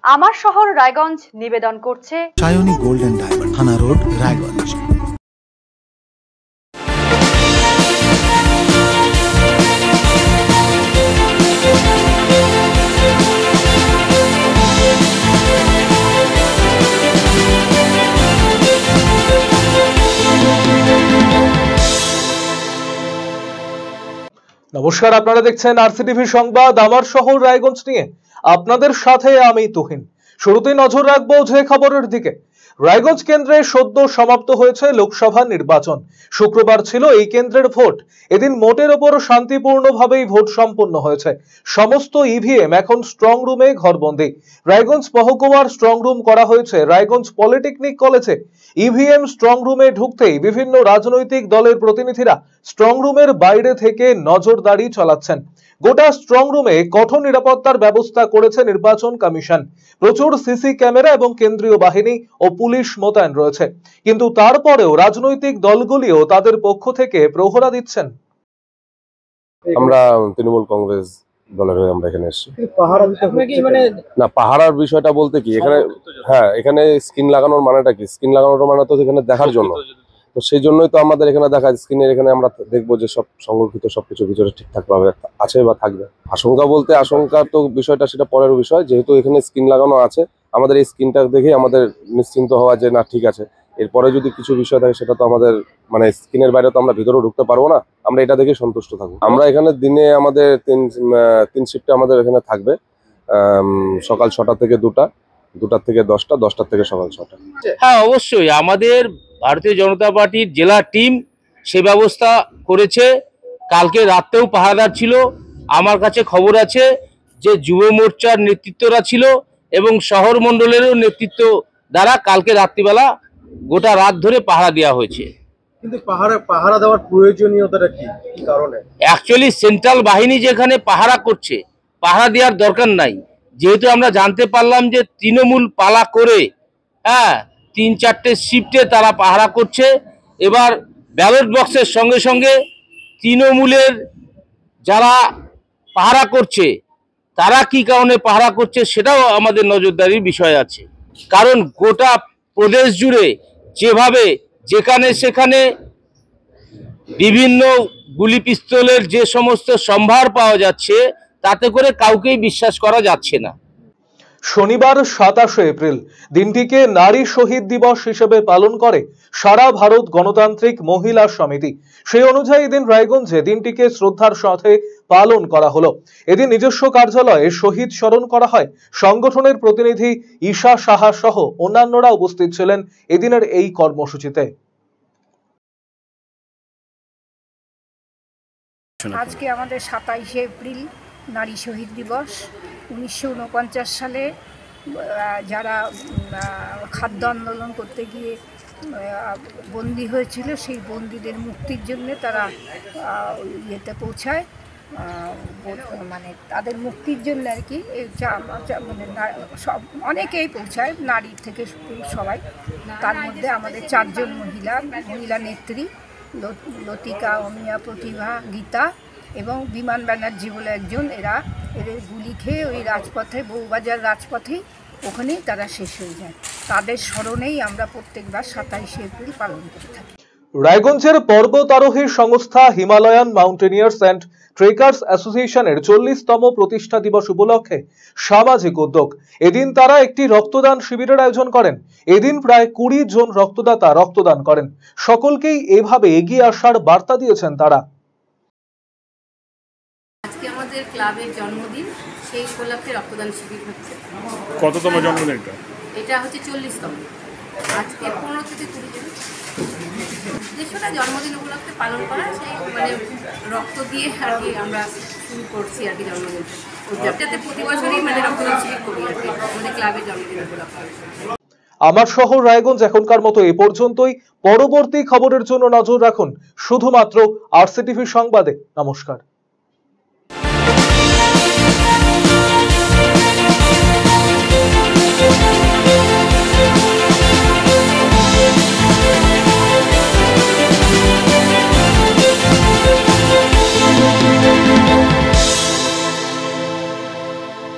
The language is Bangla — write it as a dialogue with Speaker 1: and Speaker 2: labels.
Speaker 1: আমার শহর রায়গঞ্জ নিবেদন করছে
Speaker 2: সায়নী গোল্ড এন্ড ডায়মন্ড, থানা রোড, রায়গঞ্জ।
Speaker 3: নমস্কার, আপনারা দেখছেন আরসিটিভি সংবাদ আমার শহর রায়গঞ্জ নিয়ে। আপনাদের সাথে আমি তুহিন। শুরুতেই নজর রাখবো যে খবরের দিকে। রায়গঞ্জ কেন্দ্রে সদ্য সমাপ্ত হয়েছে লোকসভা নির্বাচন। শুক্রবার ছিল এই কেন্দ্রের ভোট। এদিন মোটের ওপর শান্তিপূর্ণভাবেই ভোট সম্পন্ন হয়েছে। সমস্ত ইভিএম এখন স্ট্রং রুমে ঘরবন্দি। রায়গঞ্জ মহকুমার স্ট্রং রুম করা হয়েছে রায়গঞ্জ পলিটেকনিক কলেজে। ইভিএম স্ট্রং রুমে ঢুকতেই বিভিন্ন রাজনৈতিক দলের প্রতিনিধিরা স্ট্রং রুমের বাইরে থেকে নজরদারি চালাচ্ছেন। গোটা স্ট্রং রুমে কঠোর নিরাপত্তার ব্যবস্থা করেছে নির্বাচন কমিশন। প্রচুর সিসি ক্যামেরা এবং কেন্দ্রীয় বাহিনী ও পুলিশ মোতায়েন রয়েছে। কিন্তু তারপরেও রাজনৈতিক দলগুলিও তাদের পক্ষ থেকে প্রহরা দিচ্ছেন।
Speaker 4: আমরা তৃণমূল কংগ্রেস দলের হয়ে আমরা এখানে এসেছি। না, পাহারার বিষয়টা বলতে কি, এখানে হ্যাঁ, এখানে স্ক্রিন লাগানোর মানেটা কি? স্ক্রিন লাগানোর মানে তো এখানে দেখার জন্য, তো সেই জন্যই তো আমাদের এখানে দেখা স্ক্রিনের এখানে আমরা দেখবো যে সব সংরক্ষিত সবকিছু ভিতরে ঠিকঠাক ভাবে আছে বা থাকবে। আশঙ্কা বলতে আশঙ্কা তো বিষয়টা সেটা পরের বিষয়, যেহেতু এখানে স্ক্রিন লাগানো আছে আমাদের এই স্ক্রিনটা দেখেই আমাদের নিশ্চিন্ত হওয়া যে না ঠিক আছে। এরপরে যদি কিছু বিষয় থাকে সেটা তো আমাদের মানে স্ক্রিনের বাইরে তো আমরা ভিতরেও ঢুকতে পারবো না, আমরা এটা দেখে সন্তুষ্ট থাকবো। আমরা এখানে দিনে আমাদের তিন শিফটে আমাদের এখানে থাকবে, সকাল 6টা থেকে 2টা, 2টা থেকে 10টা, 10টা থেকে সকাল 6টা।
Speaker 5: হ্যাঁ, অবশ্যই আমাদের ভারতীয় জনতা পার্টির জেলা টিম সে ব্যবস্থা করেছে। কালকে রাতেও পাহারাদার ছিল। আমার কাছে খবর আছে যে যুব মোর্চার নেতৃত্বরা ছিল এবং শহর মণ্ডলেরও নেতৃত্ব দ্বারা কালকে রাত্রিবেলা গোটা রাত ধরে পাহারা দেওয়া হয়েছে।
Speaker 6: কিন্তু পাহারা দেওয়ার প্রয়োজনীয়তাটা কি কারণে?
Speaker 5: অ্যাকচুয়ালি সেন্ট্রাল বাহিনী যেখানে পাহারা করছে, পাহারা দেওয়ার দরকার নাই। যেহেতু আমরা জানতে পারলাম যে তৃণমূল পালা করে 3-4টে শিফটে তারা পাহারা করছে। এবার ব্যালট বক্সের সঙ্গে সঙ্গে তৃণমূলের যারা পাহারা করছে তারা কি কারণে পাহারা করছে সেটাও আমাদের নজরদারির বিষয় আছে। কারণ গোটা প্রদেশ জুড়ে যেভাবে যেখানে সেখানে বিভিন্ন গুলি পিস্তলের যে সমস্ত সম্ভার পাওয়া যাচ্ছে, তাতে করে কাউকেই বিশ্বাস করা যাচ্ছে না।
Speaker 3: শনিবার 27শে এপ্রিল দিনটিকে নারী শহীদ দিবস হিসেবে পালন করে সারা ভারত গণতান্ত্রিক মহিলা সমিতি। সেই অনুযায়ী এদিন রায়গঞ্জে দিনটিকে শ্রদ্ধার সাথে পালন করা হলো। এদিন নিজস্ব কার্যালয়ে শহীদ স্মরণ করা হয়। সংগঠনের প্রতিনিধি ঈশা সাহা সহ অন্যান্যরা উপস্থিত ছিলেন এদিনের এই কর্মসূচিতে।
Speaker 7: আজকে আমাদের 27শে এপ্রিল নারী শহীদ দিবস। 1949 সালে যারা খাদ্য আন্দোলন করতে গিয়ে বন্দী হয়েছিল, সেই বন্দীদের মুক্তির জন্য তারা ইয়েতে পৌঁছায়, মানে তাদের মুক্তির জন্য আর কি, মানে সব অনেকেই পৌঁছায়, নারী থেকে সবাই। তার মধ্যে আমাদের 4 জন মহিলা নেত্রী, লতিকা, অমিয়া, প্রতিভা, গীতা এবং বিমান ব্যানার্জি বলে একজন, এদের গুলি খেয়ে ওই রাজপথে, বউবাজার রাজপথেই ওখানেই তারা শেষ হয়ে যায়। তাদের স্মরণেই আমরা প্রত্যেকবার 27শে এপ্রিল পালন করে থাকি।
Speaker 3: রায়গঞ্জের পর্বতারোহী সংস্থা হিমালয়ান মাউন্টেনিয়ার্স অ্যান্ড ট্রেকার্স অ্যাসোসিয়েশনের 40তম প্রতিষ্ঠা দিবস উপলক্ষে সামাজিক উদ্যোগ। এদিন তারা একটি রক্তদান শিবিরের আয়োজন করেন। এদিন প্রায় 20 জন রক্তদাতা রক্তদান করেন। সকলকেই এভাবে এগিয়ে আসার বার্তা দিয়েছেন তারা।
Speaker 8: আজকে আমাদের ক্লাবের জন্মদিন, সেই উপলক্ষে রক্তদান শিবির হচ্ছে।
Speaker 6: কততম জন্মদিন এটা?
Speaker 8: এটা হচ্ছে 40তম। আজকে 15 থেকে 20 জন। উদ্দেশ্যটা জন্মদিন উপলক্ষে পালন করা, সেই মানে রক্ত দিয়ে আর কি আমরা শুরু করছি আর কি জন্মদিনটা। যাতে প্রতি বছরই মানে রক্তদান শিবির করি আর কি আমাদের ক্লাবের জন্মদিন উপলক্ষে।
Speaker 3: আমার শহর রায়গঞ্জ এখনকার মতো এ পর্যন্তই। পরবর্তী খবরের জন্য নজর রাখুন শুধুমাত্র আরসিটিভি সংবাদে। নমস্কার।